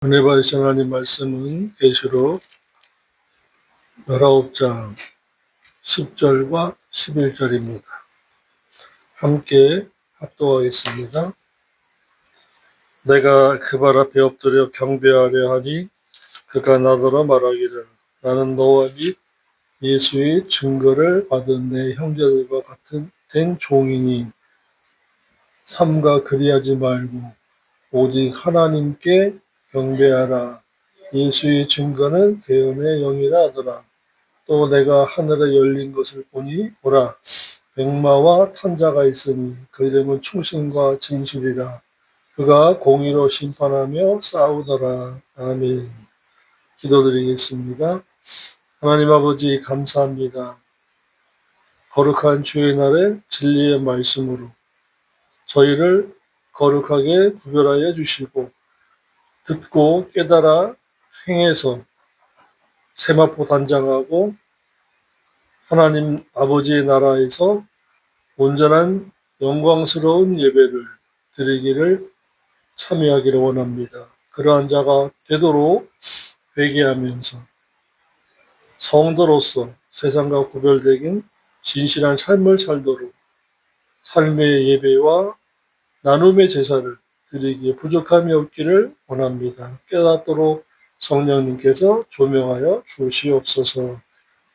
은혜 받으신 하나님 말씀은 계시록 19장 10절과 11절입니다. 함께 합독하겠습니다. 내가 그 발 앞에 엎드려 경배하려 하니 그가 나더러 말하기를 나는 너와 및 예수의 증거를 받은 내 형제들과 같은 된 종이니 삼가 그리하지 말고 오직 하나님께 경배하라. 예수의 증거는 대언의 영이라 하더라. 또 내가 하늘에 열린 것을 보니 보라 백마와 탄자가 있으니 그 이름은 충신과 진실이라. 그가 공의로 심판하며 싸우더라. 아멘. 기도드리겠습니다. 하나님 아버지 감사합니다. 거룩한 주의 날에 진리의 말씀으로 저희를 거룩하게 구별하여 주시고 듣고 깨달아 행해서 세마포 단장하고 하나님 아버지의 나라에서 온전한 영광스러운 예배를 드리기를 참여하기를 원합니다. 그러한 자가 되도록 회개하면서 성도로서 세상과 구별되긴 진실한 삶을 살도록 삶의 예배와 나눔의 제사를 드리기에 부족함이 없기를 원합니다. 깨닫도록 성령님께서 조명하여 주시옵소서.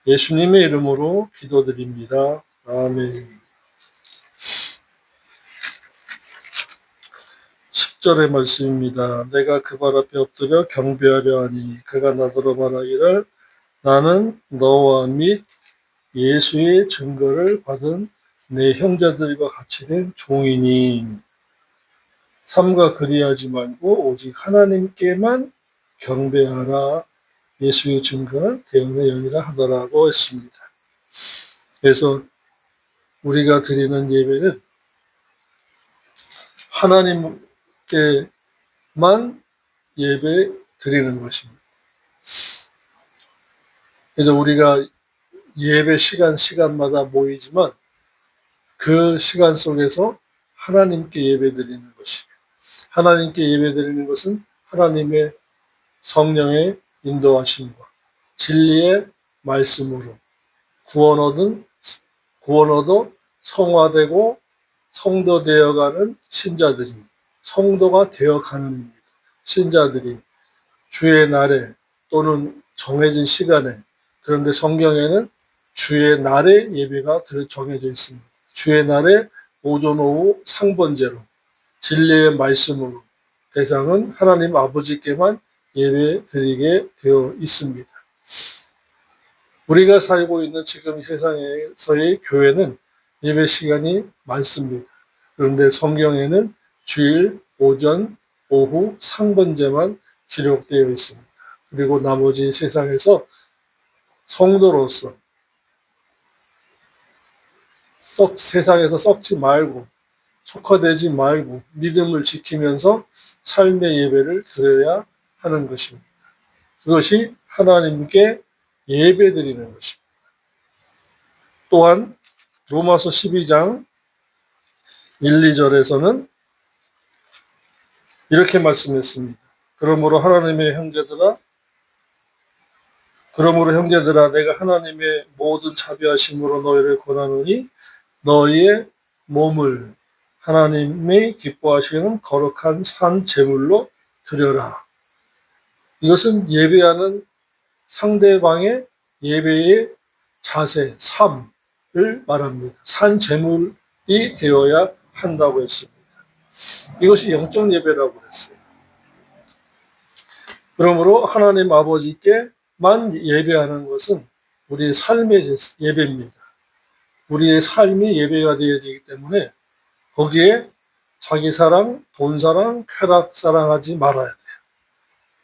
예수님의 이름으로 기도드립니다. 아멘. 10절의 말씀입니다. 내가 그 발 앞에 엎드려 경배하려 하니 그가 나더러 말하기를 나는 너와 및 예수의 증거를 받은 내 형제들과 같이 된 종이니 삼가 그리하지 말고 오직 하나님께만 경배하라. 예수의 증거는 대언의 영이라 하더라고 했습니다. 그래서 우리가 드리는 예배는 하나님께만 예배 드리는 것입니다. 그래서 우리가 예배 시간마다 모이지만 그 시간 속에서 하나님께 예배 드리는 것입니다. 하나님께 예배 드리는 것은 하나님의 성령의 인도하심과 진리의 말씀으로 구원 얻어 성화되고 성도 되어가는 신자들이, 성도가 되어가는 신자들이 주의 날에 또는 정해진 시간에, 그런데 성경에는 주의 날에 예배가 정해져 있습니다. 주의 날에 오전 오후 상번제로 진리의 말씀으로 대상은 하나님 아버지께만 예배 드리게 되어 있습니다. 우리가 살고 있는 지금 이 세상에서의 교회는 예배 시간이 많습니다. 그런데 성경에는 주일, 오전, 오후, 상번제만 기록되어 있습니다. 그리고 나머지 세상에서 성도로서 세상에서 썩지 말고 속화되지 말고 믿음을 지키면서 삶의 예배를 드려야 하는 것입니다. 그것이 하나님께 예배드리는 것입니다. 또한 로마서 12장 1, 2절에서는 이렇게 말씀했습니다. 그러므로 형제들아 내가 하나님의 모든 자비하심으로 너희를 권하노니 너희의 몸을 하나님이 기뻐하시는 거룩한 산 제물로 드려라. 이것은 예배하는 상대방의 예배의 자세, 삶을 말합니다. 산 제물이 되어야 한다고 했습니다. 이것이 영적 예배라고 했어요. 그러므로 하나님 아버지께만 예배하는 것은 우리의 삶의 예배입니다. 우리의 삶이 예배가 되어야 되기 때문에 거기에 자기 사랑, 돈 사랑, 쾌락 사랑하지 말아야 돼요.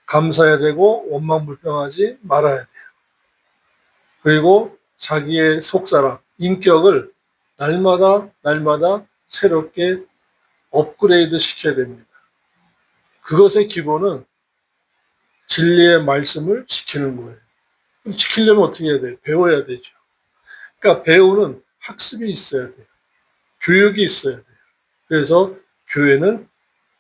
감사해야 되고 원망 불평하지 말아야 돼요. 그리고 자기의 속사람, 인격을 날마다 새롭게 업그레이드 시켜야 됩니다. 그것의 기본은 진리의 말씀을 지키는 거예요. 그럼 지키려면 어떻게 해야 돼요? 배워야 되죠. 그러니까 배우는 학습이 있어야 돼요. 교육이 있어야 돼요. 그래서 교회는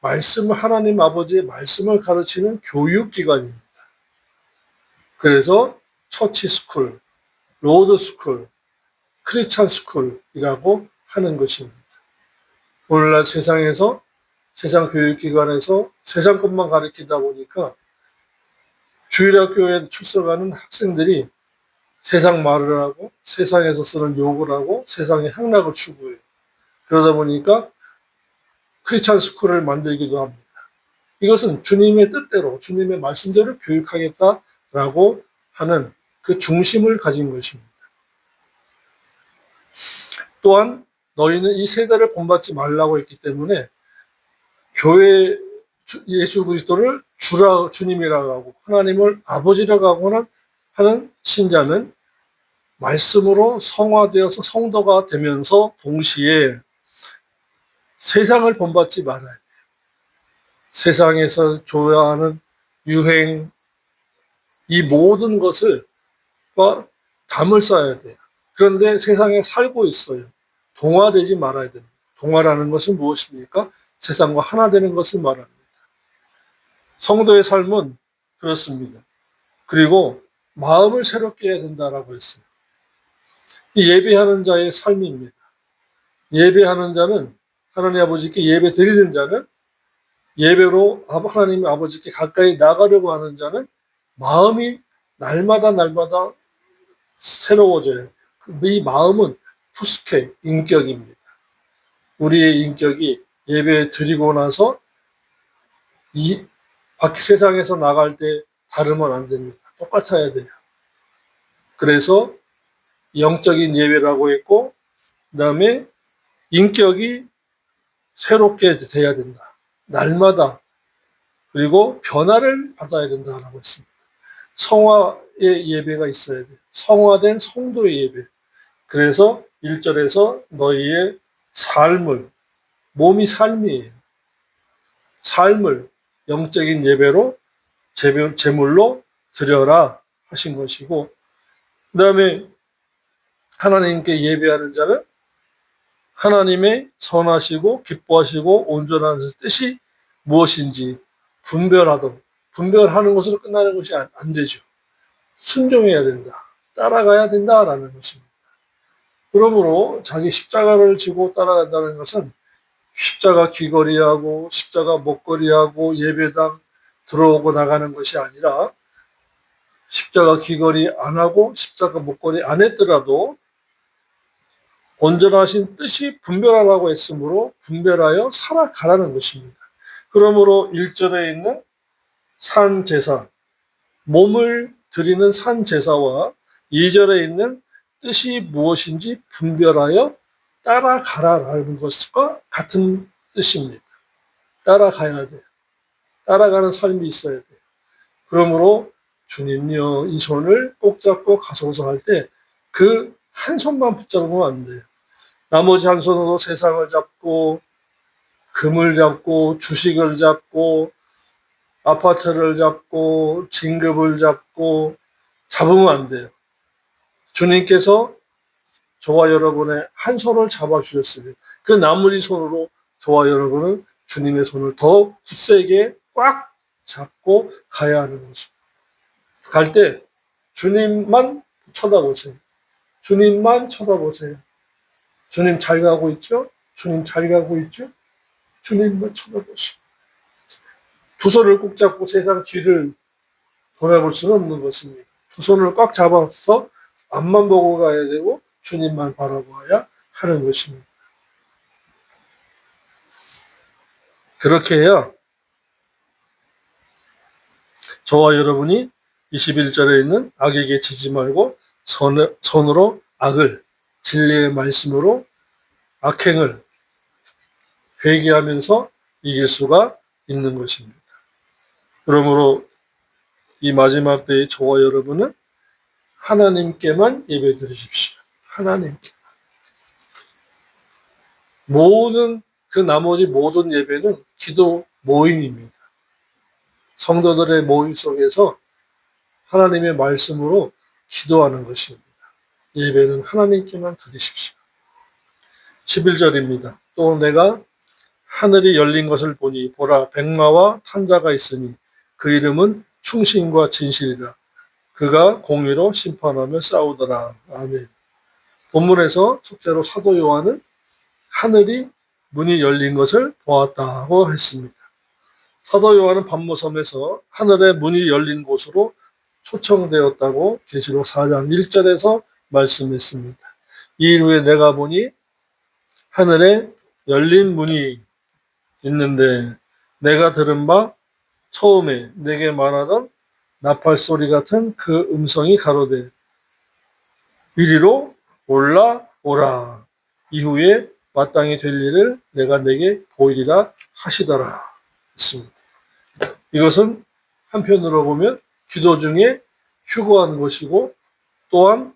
하나님 아버지의 말씀을 가르치는 교육기관입니다. 그래서 처치 스쿨, 로드 스쿨, 크리스찬 스쿨이라고 하는 것입니다. 오늘날 세상에서 세상 교육기관에서 세상 것만 가르치다 보니까 주일학교에 출석하는 학생들이 세상 말을 하고 세상에서 쓰는 욕을 하고 세상의 향락을 추구해요. 그러다 보니까 크리스찬 스쿨을 만들기도 합니다. 이것은 주님의 뜻대로 주님의 말씀대로 교육하겠다라고 하는 그 중심을 가진 것입니다. 또한 너희는 이 세대를 본받지 말라고 했기 때문에 교회 예수 그리스도를 주님이라고 하고 하나님을 아버지라고 하는 신자는 말씀으로 성화되어서 성도가 되면서 동시에 세상을 본받지 말아야 돼요. 세상에서 좋아하는 유행, 이 모든 것을 담을 쌓아야 돼요. 그런데 세상에 살고 있어요. 동화되지 말아야 됩니다. 동화라는 것은 무엇입니까? 세상과 하나 되는 것을 말합니다. 성도의 삶은 그렇습니다. 그리고 마음을 새롭게 해야 된다라고 했어요. 이 예배하는 자의 삶입니다. 예배하는 자는 하나님 아버지께 예배 드리는 자는 예배로 하나님 아버지께 가까이 나가려고 하는 자는 마음이 날마다 새로워져요. 이 마음은 푸스케, 인격입니다. 우리의 인격이 예배 드리고 나서 밖 세상에서 나갈 때 다르면 안 됩니다. 똑같아야 돼요. 그래서 영적인 예배라고 했고, 그 다음에 인격이 새롭게 돼야 된다. 날마다. 그리고 변화를 받아야 된다라고 했습니다. 성화의 예배가 있어야 돼요. 성화된 성도의 예배. 그래서 1절에서 너희의 삶을, 몸이 삶이에요. 삶을 영적인 예배로 제물로 드려라 하신 것이고, 그 다음에 하나님께 예배하는 자는 하나님의 선하시고 기뻐하시고 온전한 뜻이 무엇인지 분별하는 것으로 끝나는 것이 안 되죠. 순종해야 된다. 따라가야 된다라는 것입니다. 그러므로 자기 십자가를 지고 따라간다는 것은 십자가 귀걸이하고 십자가 목걸이하고 예배당 들어오고 나가는 것이 아니라 십자가 귀걸이 안 하고 십자가 목걸이 안 했더라도 온전하신 뜻이 분별하라고 했으므로 분별하여 살아가라는 것입니다. 그러므로 1절에 있는 산제사, 몸을 드리는 산제사와 2절에 있는 뜻이 무엇인지 분별하여 따라가라라는 것과 같은 뜻입니다. 따라가야 돼요. 따라가는 삶이 있어야 돼요. 그러므로 주님요, 이 손을 꼭 잡고 가소서 할 때 그 한 손만 붙잡으면 안 돼요. 나머지 한 손으로 세상을 잡고 금을 잡고 주식을 잡고 아파트를 잡고 진급을 잡고 잡으면 안 돼요. 주님께서 저와 여러분의 한 손을 잡아주셨으면 그 나머지 손으로 저와 여러분은 주님의 손을 더 굳세게 꽉 잡고 가야 하는 것입니다. 갈 때 주님만 쳐다보세요. 주님만 쳐다보세요. 주님 잘 가고 있죠? 주님 잘 가고 있죠? 주님만 쳐다보시고. 두 손을 꼭 잡고 세상 뒤를 돌아볼 수는 없는 것입니다. 두 손을 꽉 잡아서 앞만 보고 가야 되고 주님만 바라보아야 하는 것입니다. 그렇게 해야 저와 여러분이 21절에 있는 악에게 지지 말고 선으로 악을 진리의 말씀으로 악행을 회개하면서 이길 수가 있는 것입니다. 그러므로 이 마지막 때에 저와 여러분은 하나님께만 예배 드리십시오. 하나님께. 나머지 모든 예배는 기도 모임입니다. 성도들의 모임 속에서 하나님의 말씀으로 기도하는 것입니다. 예배는 하나님께만 드리십시오. 11절입니다. 또 내가 하늘이 열린 것을 보니 보라 백마와 탄자가 있으니 그 이름은 충신과 진실이라. 그가 공의로 심판하며 싸우더라. 아멘. 본문에서 첫째로 사도 요한은 하늘이 문이 열린 것을 보았다고 했습니다. 사도 요한은 반모섬에서 하늘의 문이 열린 곳으로 초청되었다고 계시록 4장 1절에서 말씀했습니다. 이 이후에 내가 보니 하늘에 열린 문이 있는데 내가 들은 바 처음에 내게 말하던 나팔 소리 같은 그 음성이 가로되 이리로 올라오라. 이후에 마땅히 될 일을 내가 내게 보이리라 하시더라. 했습니다. 이것은 한편으로 보면 기도 중에 휴거한 것이고 또한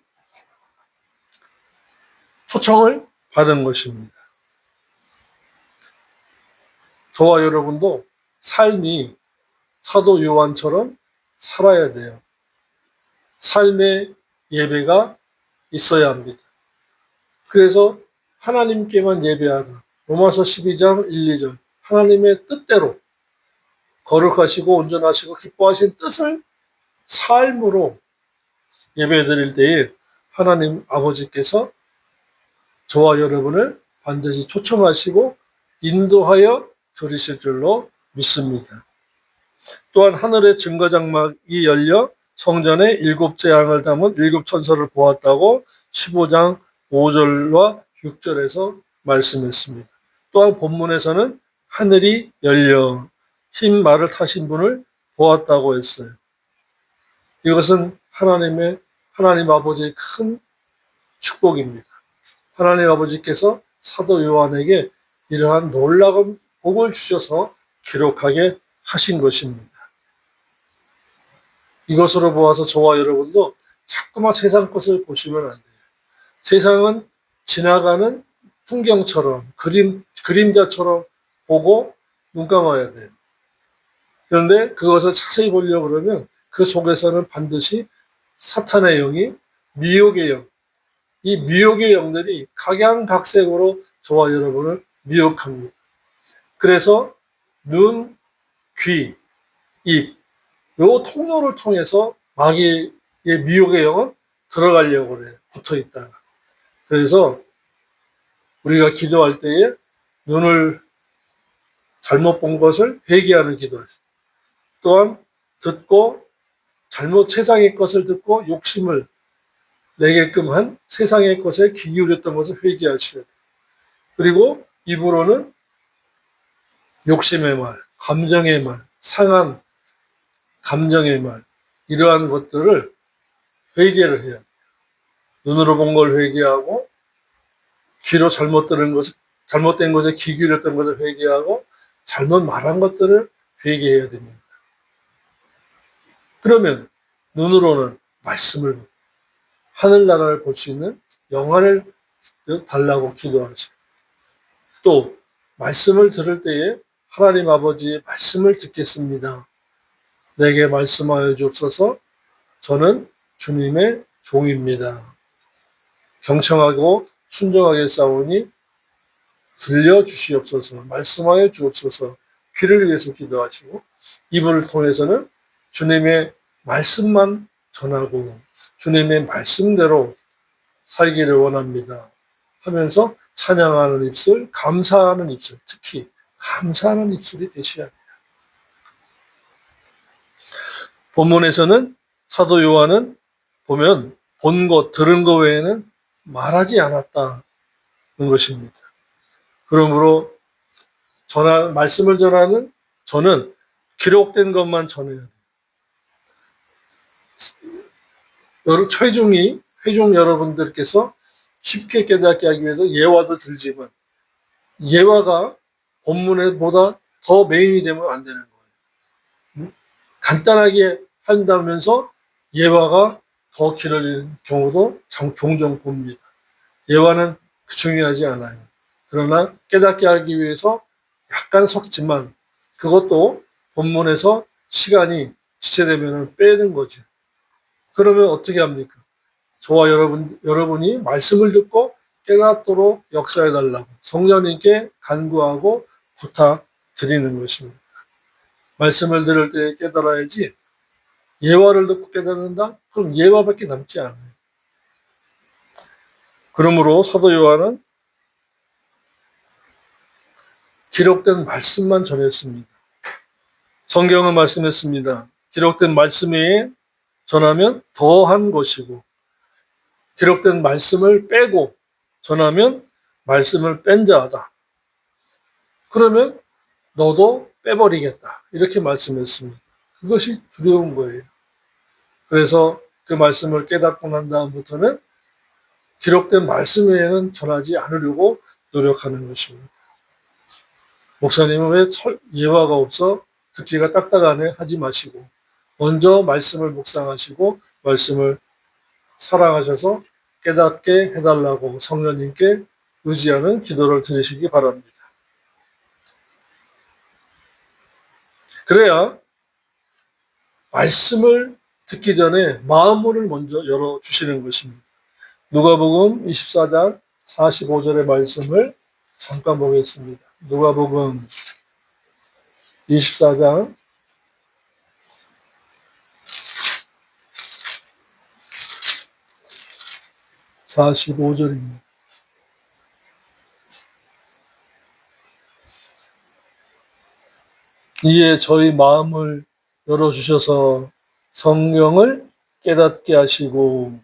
초청을 받은 것입니다. 저와 여러분도 삶이 사도 요한처럼 살아야 돼요. 삶의 예배가 있어야 합니다. 그래서 하나님께만 예배하라. 로마서 12장 1, 2절 하나님의 뜻대로 거룩하시고 온전하시고 기뻐하신 뜻을 삶으로 예배드릴 때에 하나님 아버지께서 저와 여러분을 반드시 초청하시고 인도하여 들으실 줄로 믿습니다. 또한 하늘의 증거장막이 열려 성전에 일곱 재앙을 담은 일곱 천사를 보았다고 15장 5절과 6절에서 말씀했습니다. 또한 본문에서는 하늘이 열려 흰 말을 타신 분을 보았다고 했어요. 이것은 하나님 아버지의 큰 축복입니다. 하나님 아버지께서 사도 요한에게 이러한 놀라운 복을 주셔서 기록하게 하신 것입니다. 이것으로 보아서 저와 여러분도 자꾸만 세상 것을 보시면 안 돼요. 세상은 지나가는 풍경처럼 그림자처럼 보고 눈 감아야 돼요. 그런데 그것을 자세히 보려고 그러면 그 속에서는 반드시 사탄의 영이 미혹의 영, 이 미혹의 영들이 각양각색으로 저와 여러분을 미혹합니다. 그래서 눈, 귀, 입, 요 통로를 통해서 마귀의 미혹의 영은 들어가려고 그래요. 붙어 있다가. 그래서 우리가 기도할 때에 눈을 잘못 본 것을 회개하는 기도를 했어요. 또한 듣고 잘못 세상의 것을 듣고 욕심을 내게끔 한 세상의 것에 귀 기울였던 것을 회개하셔야 돼요. 그리고 입으로는 욕심의 말, 감정의 말, 상한 감정의 말, 이러한 것들을 회개를 해야 돼요. 눈으로 본 걸 회개하고 귀로 잘못 들은 것을, 잘못된 것에 귀 기울였던 것을 회개하고 잘못 말한 것들을 회개해야 됩니다. 그러면 눈으로는 말씀을, 하늘나라를 볼 수 있는 영안을 달라고 기도하시고, 또 말씀을 들을 때에 하나님 아버지의 말씀을 듣겠습니다. 내게 말씀하여 주옵소서. 저는 주님의 종입니다. 경청하고 순종하게 싸우니 들려주시옵소서. 말씀하여 주옵소서. 귀를 위해서 기도하시고 입을 통해서는 주님의 말씀만 전하고 주님의 말씀대로 살기를 원합니다 하면서 찬양하는 입술, 감사하는 입술, 특히 감사하는 입술이 되셔야 합니다. 본문에서는 사도 요한은 보면 본 것, 들은 것 외에는 말하지 않았다는 것입니다. 그러므로 말씀을 전하는 저는 기록된 것만 전해야 돼요. 회중 여러분들께서 쉽게 깨닫게 하기 위해서 예화도 들지만 예화가 본문보다 더 메인이 되면 안 되는 거예요. 간단하게 한다면서 예화가 더 길어지는 경우도 종종 봅니다. 예화는 중요하지 않아요. 그러나 깨닫게 하기 위해서 약간 섞지만 그것도 본문에서 시간이 지체되면 빼는 거죠. 그러면 어떻게 합니까? 저와 여러분이 말씀을 듣고 깨닫도록 역사해달라고 성령님께 간구하고 부탁드리는 것입니다. 말씀을 들을 때 깨달아야지 예화를 듣고 깨닫는다? 그럼 예화밖에 남지 않아요. 그러므로 사도 요한은 기록된 말씀만 전했습니다. 성경은 말씀했습니다. 기록된 말씀 외에 전하면 더한 것이고 기록된 말씀을 빼고 전하면 말씀을 뺀 자다. 그러면 너도 빼버리겠다. 이렇게 말씀했습니다. 그것이 두려운 거예요. 그래서 그 말씀을 깨닫고 난 다음부터는 기록된 말씀 외에는 전하지 않으려고 노력하는 것입니다. 목사님은 왜 예화가 없어 듣기가 딱딱하네 하지 마시고 먼저 말씀을 묵상하시고 말씀을 사랑하셔서 깨닫게 해달라고 성령님께 의지하는 기도를 드리시기 바랍니다. 그래야 말씀을 듣기 전에 마음문을 먼저 열어주시는 것입니다. 누가복음 24장 45절의 말씀을 잠깐 보겠습니다. 누가복음 24장 45절입니다. 이에 저희 마음을 열어주셔서 성경을 깨닫게 하시고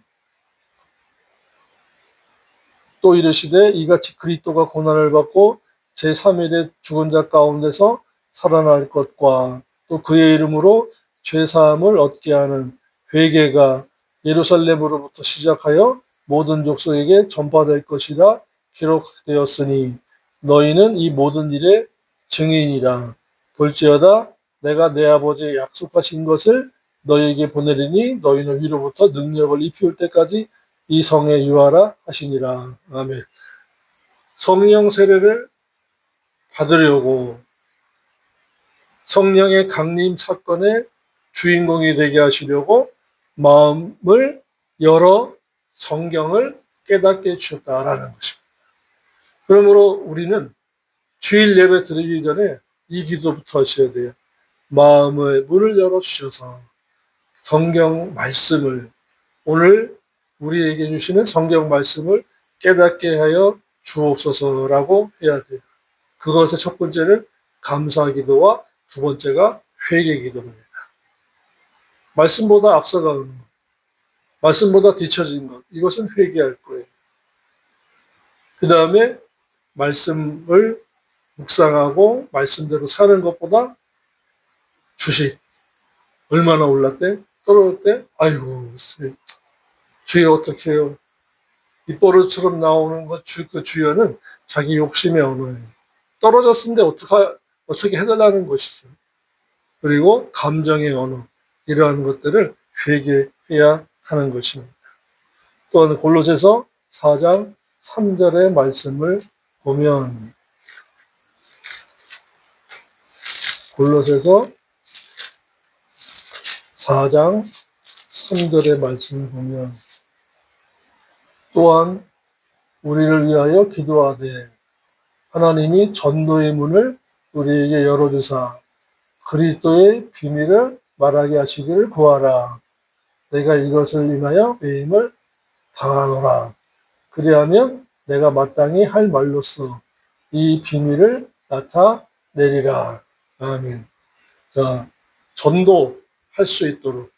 또 이르시되 이같이 그리스도가 고난을 받고 제3일에 죽은 자 가운데서 살아날 것과 또 그의 이름으로 죄사함을 얻게 하는 회개가 예루살렘으로부터 시작하여 모든 족속에게 전파될 것이라 기록되었으니 너희는 이 모든 일의 증인이라. 볼지어다 내가 내 아버지의 약속하신 것을 너희에게 보내리니 너희는 위로부터 능력을 입히올 때까지 이 성에 유하라 하시니라. 아멘. 성령 세례를 받으려고 성령의 강림 사건의 주인공이 되게 하시려고 마음을 열어 성경을 깨닫게 해주셨다라는 것입니다. 그러므로 우리는 주일 예배 드리기 전에 이 기도부터 하셔야 돼요. 마음의 문을 열어주셔서 성경 말씀을 오늘 우리에게 주시는 성경 말씀을 깨닫게 하여 주옵소서라고 해야 돼요. 그것의 첫 번째는 감사 기도와 두 번째가 회개 기도입니다. 말씀보다 앞서가는 것, 말씀보다 뒤처진 것, 이것은 회개할 거예요. 그 다음에 말씀을 묵상하고 말씀대로 사는 것보다 주식 얼마나 올랐대? 떨어졌대? 아이고 주여 어떻게 해요? 입버릇처럼 나오는 것, 그 주여는 자기 욕심의 언어예요. 떨어졌는데 어떻게 해달라는 것이죠. 그리고 감정의 언어, 이러한 것들을 회개해야 하는 것입니다. 또한 골로새서 4장 3절의 말씀을 보면 골로새서 4장 3절의 말씀을 보면 또한 우리를 위하여 기도하되 하나님이 전도의 문을 우리에게 열어주사 그리스도의 비밀을 말하게 하시기를 구하라. 내가 이것을 인하여 배임을 당하노라. 그리하면 내가 마땅히 할 말로써 이 비밀을 나타내리라. 아멘. 자, 전도할 수 있도록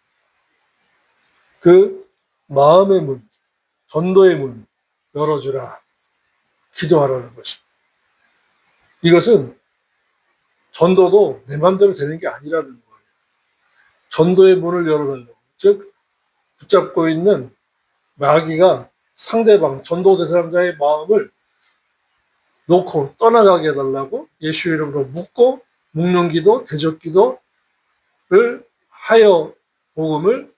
그 마음의 문, 전도의 문 열어주라. 기도하라는 것입니다. 이것은 전도도 내 마음대로 되는 게 아니라는 거예요. 전도의 문을 열어달라고. 즉 붙잡고 있는 마귀가 상대방, 전도 대상자의 마음을 놓고 떠나가게 해달라고 예수 이름으로 묶고 묶는 기도, 대적 기도를 하여 복음을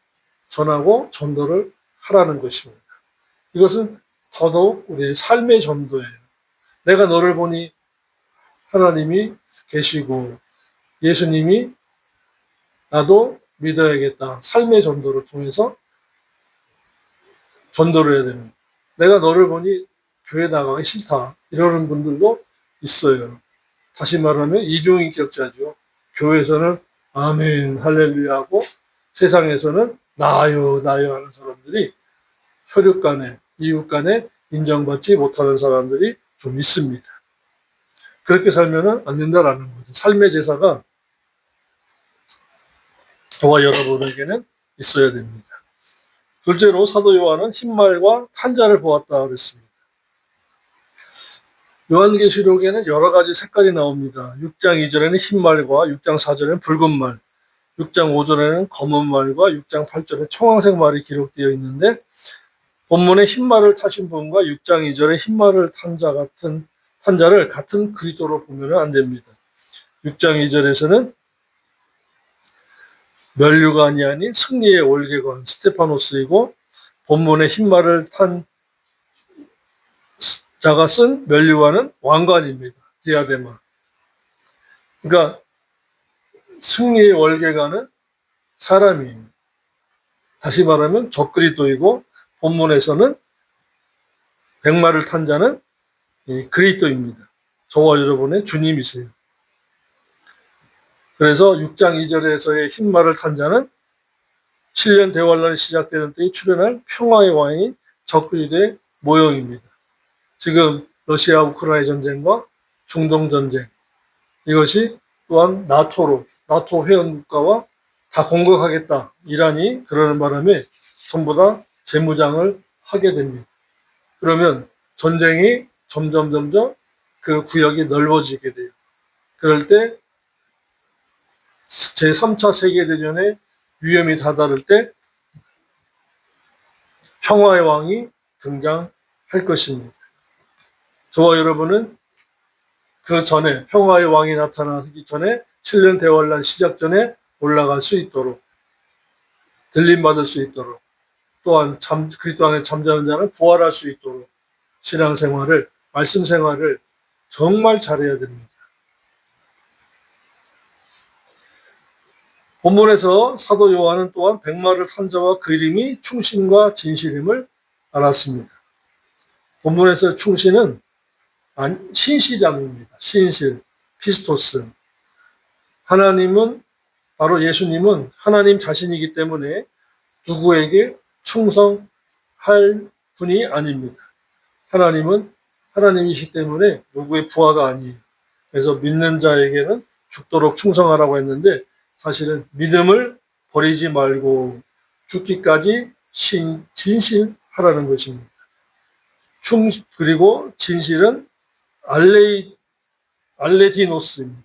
전하고 전도를 하라는 것입니다. 이것은 더더욱 우리의 삶의 전도예요. 내가 너를 보니 하나님이 계시고 예수님이 나도 믿어야겠다. 삶의 전도를 통해서 전도를 해야 되는. 내가 너를 보니 교회 나가기 싫다. 이러는 분들도 있어요. 다시 말하면 이중인격자죠. 교회에서는 아멘, 할렐루야 하고 세상에서는 나요, 나요 하는 사람들이 혈육 간에, 이웃 간에 인정받지 못하는 사람들이 좀 있습니다. 그렇게 살면 안 된다라는 거죠. 삶의 제사가 저와 여러분에게는 있어야 됩니다. 둘째로 사도 요한은 흰말과 탄자를 보았다 그랬습니다. 요한계시록에는 여러 가지 색깔이 나옵니다. 6장 2절에는 흰말과 6장 4절에는 붉은 말, 6장 5절에는 검은 말과 6장 8절에 청황색 말이 기록되어 있는데 본문에 흰말을 타신 분과 6장 2절에 흰말을 탄자를 같은 그리스도로 보면 안 됩니다. 6장 2절에서는 면류관이 아닌 승리의 월계관 스테파노스이고 본문에 흰말을 탄 자가 쓴 면류관은 왕관입니다. 디아데마. 그러니까 승리의 월계관은 사람이에요. 다시 말하면 적그리스도이고 본문에서는 백마를 탄 자는 그리스도입니다. 저와 여러분의 주님이세요. 그래서 6장 2절에서의 흰말을 탄 자는 7년 대환란이 시작되는 때에 출현할 평화의 왕인 적그리스도의 모형입니다. 지금 러시아 우크라이나 전쟁과 중동 전쟁 이것이 또한 나토 회원국가와 다 공격하겠다. 이란이 그러는 바람에 전부 다 재무장을 하게 됩니다. 그러면 전쟁이 점점 그 구역이 넓어지게 돼요. 그럴 때 제3차 세계대전의 위험이 다다를 때 평화의 왕이 등장할 것입니다. 저와 여러분은 그 전에 평화의 왕이 나타나기 전에 7년 대환란 시작 전에 올라갈 수 있도록 들림받을 수 있도록 또한 그리스도 안에 잠자는 자는 부활할 수 있도록 신앙생활을 말씀 생활을 정말 잘해야 됩니다. 본문에서 사도 요한은 또한 백마를 탄 자와 그 이름이 충신과 진실임을 알았습니다. 본문에서 충신은 신시자입니다. 신실, 피스토스. 하나님은 바로 예수님은 하나님 자신이기 때문에 누구에게 충성할 분이 아닙니다. 하나님은 하나님이시기 때문에 누구의 부하가 아니에요. 그래서 믿는 자에게는 죽도록 충성하라고 했는데 사실은 믿음을 버리지 말고 죽기까지 진실하라는 것입니다. 그리고 진실은 알레디노스입니다.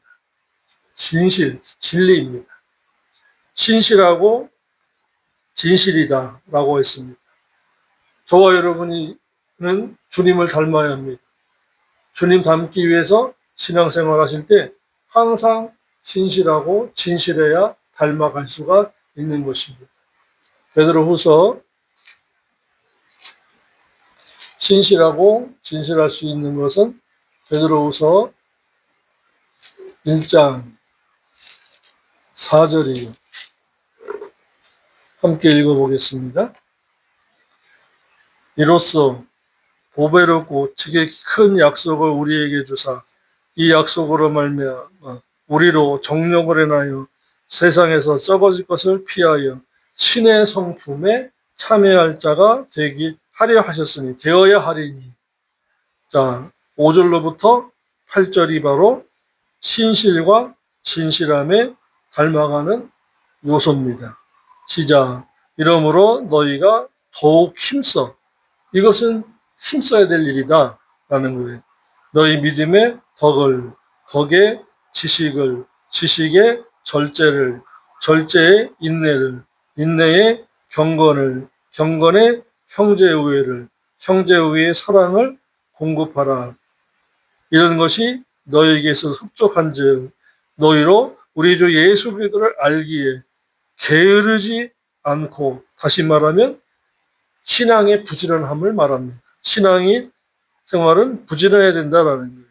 진리입니다. 신실하고 진실이다라고 했습니다. 저와 여러분은 주님을 닮아야 합니다. 주님 닮기 위해서 신앙생활 하실 때 항상 신실하고 진실해야 닮아갈 수가 있는 것입니다. 베드로후서 신실하고 진실할 수 있는 것은 베드로후서 1장 4절이에요. 함께 읽어보겠습니다. 이로써 보배롭고 지극히 큰 약속을 우리에게 주사 이 약속으로 말미암아 우리로 정욕을 인하여 세상에서 썩어질 것을 피하여 신의 성품에 참여할 자가 하려 하셨으니 되어야 하리니. 자, 5절로부터 8절이 바로 신실과 진실함에 닮아가는 요소입니다. 시작. 이러므로 너희가 더욱 힘써. 이것은 힘써야 될 일이다 라는 거예요. 너희 믿음의 덕을, 덕의 지식을, 지식의 절제를, 절제의 인내를, 인내의 경건을, 경건의 형제우애를, 형제우애의 사랑을 공급하라. 이런 것이 너희에게서 흡족한즉 너희로 우리 주 예수 그리스도를 알기에 게으르지 않고, 다시 말하면 신앙의 부지런함을 말합니다. 신앙이 생활은 부지런해야 된다라는 거예요.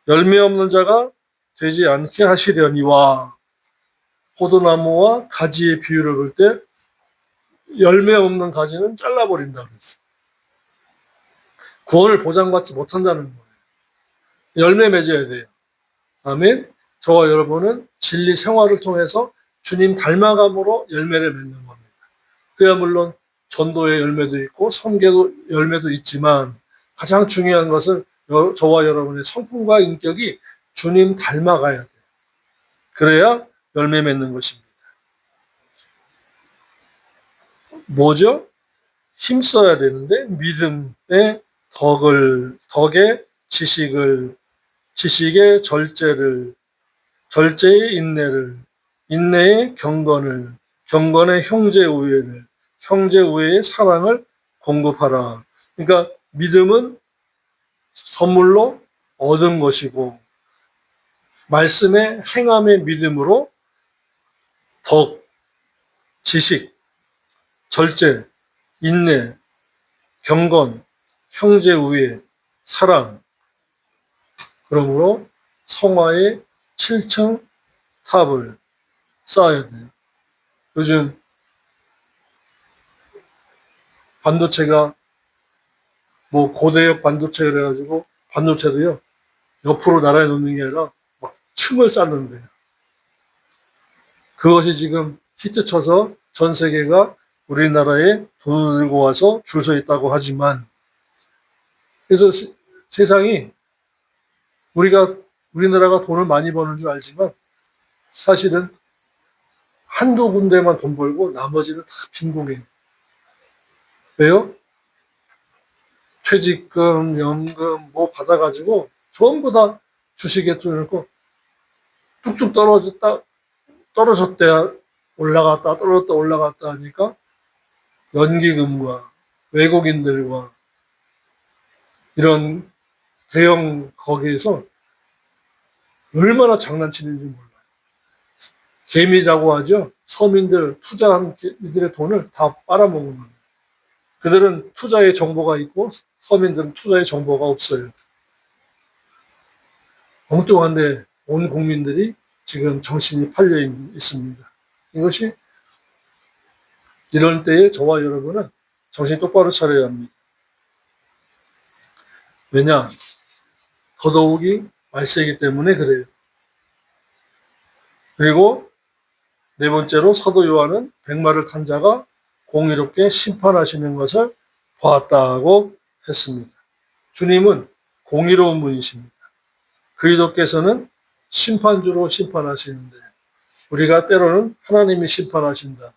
열매 없는 자가 되지 않게 하시려니와. 포도나무와 가지의 비유를 볼 때 열매 없는 가지는 잘라버린다고 그랬어요. 구원을 보장받지 못한다는 거예요. 열매 맺어야 돼요. 아멘. 저와 여러분은 진리 생활을 통해서 주님 닮아감으로 열매를 맺는 겁니다. 그야 물론 전도의 열매도 있고 선교도 열매도 있지만 가장 중요한 것은 저와 여러분의 성품과 인격이 주님 닮아가야 돼요. 그래야 열매 맺는 것입니다. 뭐죠? 힘써야 되는데 믿음의 덕의 지식의 절제의 인내를, 인내의 경건의 형제 우애를, 형제 우애의 사랑을 공급하라. 그러니까 믿음은 선물로 얻은 것이고 말씀의 행함의 믿음으로 덕, 지식, 절제, 인내, 경건, 형제 우애, 사랑. 그러므로 성화의 7층 탑을 쌓아야 돼요. 요즘 반도체가 뭐 고대역 반도체 그래가지고 반도체도요 옆으로 나란히 놓는 게 아니라 막 층을 쌓는 거예요. 그것이 지금 히트쳐서 전 세계가 우리나라에 돈을 들고 와서 줄 서 있다고 하지만 그래서 세상이 우리나라가 돈을 많이 버는 줄 알지만 사실은 한두 군데만 돈 벌고 나머지는 다 빈곤해요. 왜요? 퇴직금, 연금 뭐 받아가지고 전부 다 주식에 투자하고 뚝뚝 떨어졌대 올라갔다 떨어졌다 올라갔다 하니까 연기금과 외국인들과 이런 대형 거기에서 얼마나 장난치는지 몰라요. 개미라고 하죠. 서민들 투자한 이들의 돈을 다 빨아먹는 거예요. 그들은 투자의 정보가 있고 서민들은 투자의 정보가 없어요. 엉뚱한데 온 국민들이 지금 정신이 팔려 있습니다. 이것이 이런 때에 저와 여러분은 정신 똑바로 차려야 합니다. 왜냐? 더더욱이 말세이기 때문에 그래요. 그리고 네 번째로 사도 요한은 백마를 탄 자가 공의롭게 심판하시는 것을 보았다고 했습니다. 주님은 공의로운 분이십니다. 그리스도께서는 심판주로 심판하시는데 우리가 때로는 하나님이 심판하신다.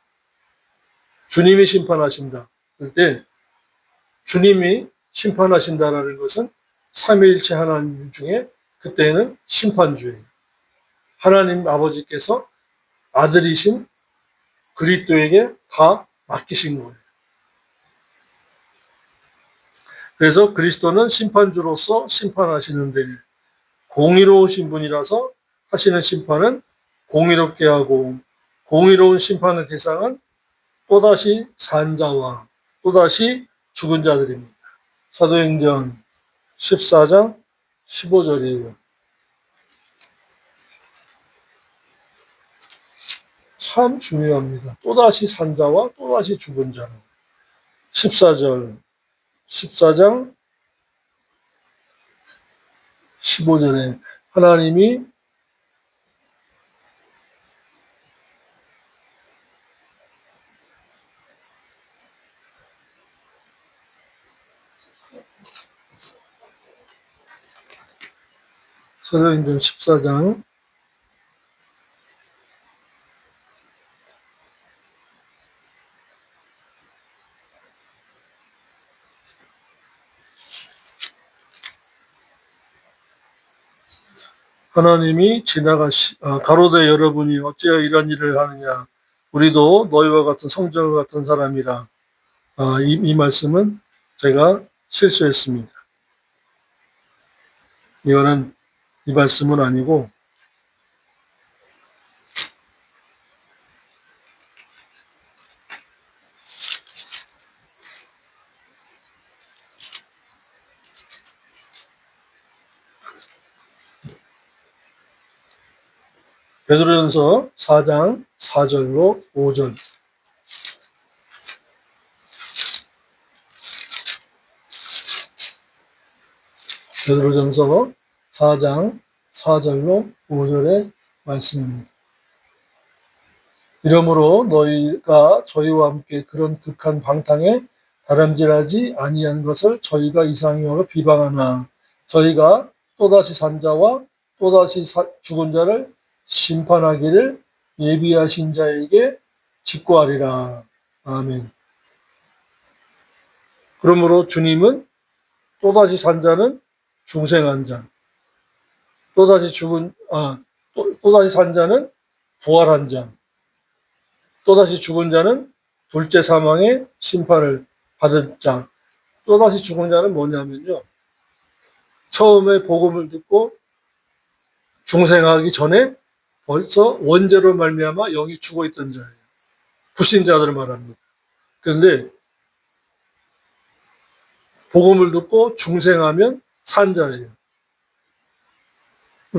주님이 심판하신다. 그럴 때 주님이 심판하신다라는 것은 삼위일체 하나님 중에 그때는 심판주예요. 하나님 아버지께서 아들이신 그리스도에게 다 맡기신 거예요. 그래서 그리스도는 심판주로서 심판하시는데 공의로우신 분이라서 하시는 심판은 공의롭게 하고 공의로운 심판의 대상은 또다시 산자와 또다시 죽은 자들입니다. 사도행전 14장 15절이에요. 참 중요합니다. 또다시 산자와 또다시 죽은 자. 14장 15절에 하나님이 사도행전 14장 하나님이 가로되 여러분이 어찌하여 이런 일을 하느냐 우리도 너희와 같은 성전과 같은 사람이라. 이 말씀은 제가 실수했습니다. 이거는 이 말씀은 아니고 베드로전서 4장 4절로 5절. 베드로전서 4장 4절로 5절의 말씀입니다. 이러므로 너희가 저희와 함께 그런 극한 방탕에 다름질하지 아니한 것을 저희가 이상히 여겨 비방하나 저희가 또다시 산 자와 또다시 죽은 자를 심판하기를 예비하신 자에게 직고하리라. 아멘. 그러므로 주님은 또다시 산 자는 중생한 자, 또다시 산 자는 부활한 자, 또다시 죽은 자는 둘째 사망의 심판을 받은 자. 또다시 죽은 자는 뭐냐면요, 처음에 복음을 듣고 중생하기 전에 벌써 원죄로 말미암아 영이 죽어 있던 자예요. 불신자들을 말합니다. 그런데 복음을 듣고 중생하면 산 자예요.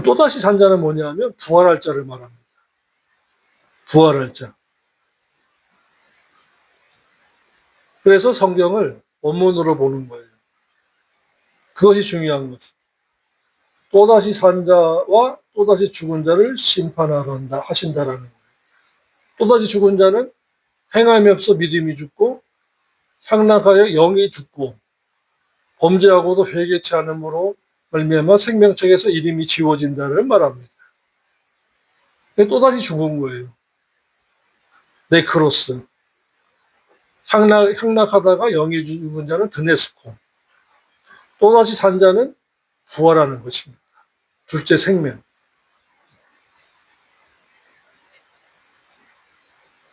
또다시 산 자는 뭐냐면 부활할 자를 말합니다. 부활할 자. 그래서 성경을 원문으로 보는 거예요. 그것이 중요한 것은 또다시 산 자와 또다시 죽은 자를 심판하러 하신다라는 거예요. 또다시 죽은 자는 행함이 없어 믿음이 죽고 향락하여 영이 죽고 범죄하고도 회개치 않음으로 말미암아 생명책에서 이름이 지워진다를 말합니다. 또다시 죽은 거예요. 네크로스. 향락하다가 영이 죽은 자는 드네스코. 또다시 산 자는 부활하는 것입니다. 둘째 생명.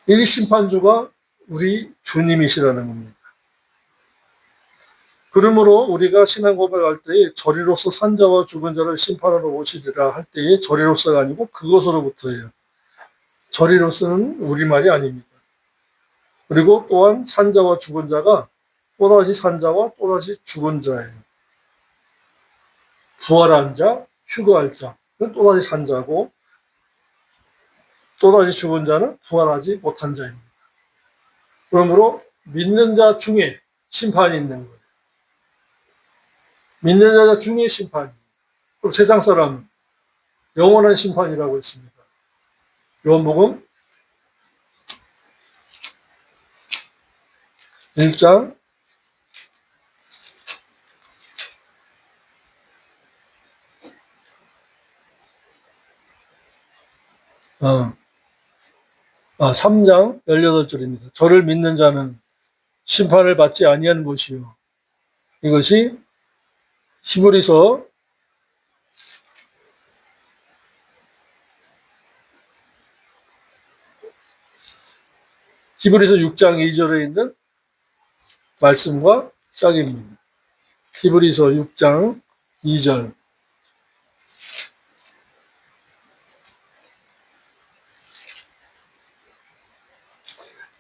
이 심판주가 우리 주님이시라는 겁니다. 그러므로 우리가 신앙 고백할 때에 저리로서 산 자와 죽은 자를 심판하러 오시리라 할 때에 저리로서가 아니고 그것으로부터예요. 저리로서는 우리말이 아닙니다. 그리고 또한 산 자와 죽은 자가 또다시 산 자와 또다시 죽은 자예요. 부활한 자, 휴거할 자는 또다시 산 자고 또다시 죽은 자는 부활하지 못한 자입니다. 그러므로 믿는 자 중에 심판이 있는 거예요. 믿는 자 중에 심판이. 그럼 세상 사람은 영원한 심판이라고 했습니다. 요한복음 1장 3장 18절입니다. 저를 믿는 자는 심판을 받지 아니한 것이요. 이것이 히브리서 6장 2절에 있는 말씀과 짝입니다. 히브리서 6장 2절.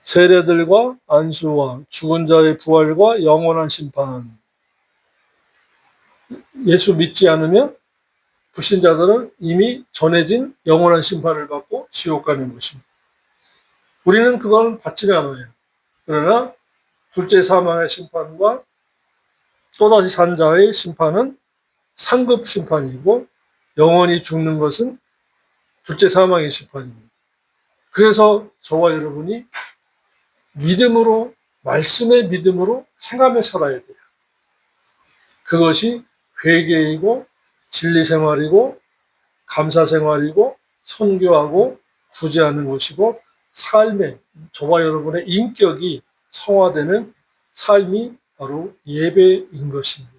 세례들과 안수와 죽은 자의 부활과 영원한 심판. 예수 믿지 않으면 불신자들은 이미 전해진 영원한 심판을 받고 지옥 가는 것입니다. 우리는 그걸 받지는 않아요. 그러나 둘째 사망의 심판과 또다시 산 자의 심판은 상급 심판이고 영원히 죽는 것은 둘째 사망의 심판입니다. 그래서 저와 여러분이 믿음으로, 말씀의 믿음으로 행하며 살아야 돼요. 그것이 회개이고 진리 생활이고 감사 생활이고 선교하고 구제하는 것이고 삶의, 저와 여러분의 인격이 성화되는 삶이 바로 예배인 것입니다.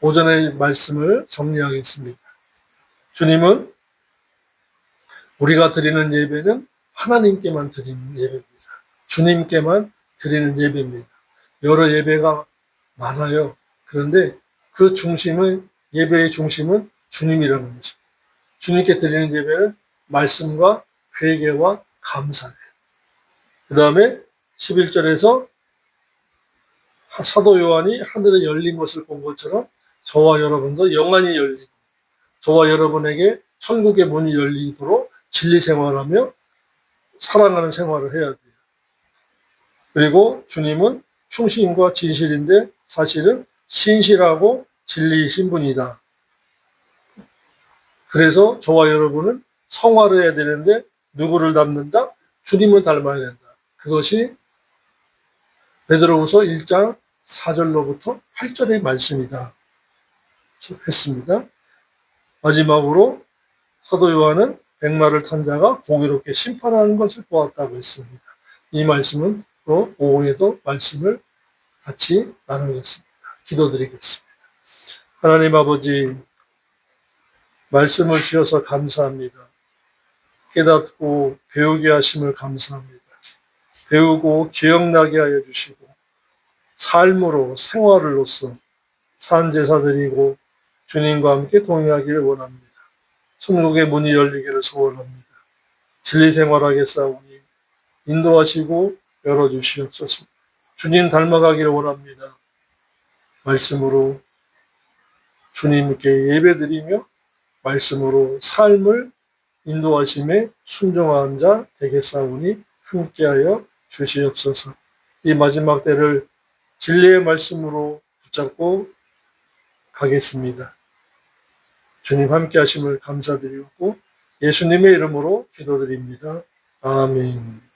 오전의 말씀을 정리하겠습니다. 주님은 우리가 드리는 예배는 하나님께만 드리는 예배입니다. 주님께만 드리는 예배입니다. 여러 예배가 많아요. 그런데 그 중심은, 예배의 중심은 주님이라는 것입니다. 주님께 드리는 예배는 말씀과 회개와 감사예요. 그 다음에 11절에서 사도 요한이 하늘에 열린 것을 본 것처럼 저와 여러분도 영안이 열리고 저와 여러분에게 천국의 문이 열리도록 진리 생활하며 사랑하는 생활을 해야 돼요. 그리고 주님은 충신과 진실인데 사실은 신실하고 진리이신 분이다. 그래서 저와 여러분은 성화를 해야 되는데 누구를 닮는다? 주님을 닮아야 된다. 그것이 베드로후서 1장 4절로부터 8절의 말씀이다. 했습니다. 마지막으로 사도 요한은 백마를 탄 자가 공의롭게 심판하는 것을 보았다고 했습니다. 이 말씀은 또 오후에도 말씀을 같이 나누겠습니다. 기도드리겠습니다. 하나님 아버지, 말씀을 주셔서 감사합니다. 깨닫고 배우게 하심을 감사합니다. 배우고 기억나게 하여 주시고 삶으로 생활로서 산 제사 드리고 주님과 함께 동행하기를 원합니다. 천국의 문이 열리기를 소원합니다. 진리 생활하게 싸우니 인도하시고 열어주시옵소서. 주님 닮아가기를 원합니다. 말씀으로 주님께 예배드리며 말씀으로 삶을 인도하심에 순종한 자 되겠사오니 함께하여 주시옵소서. 이 마지막 때를 진리의 말씀으로 붙잡고 가겠습니다. 주님 함께 하심을 감사드리고 예수님의 이름으로 기도드립니다. 아멘.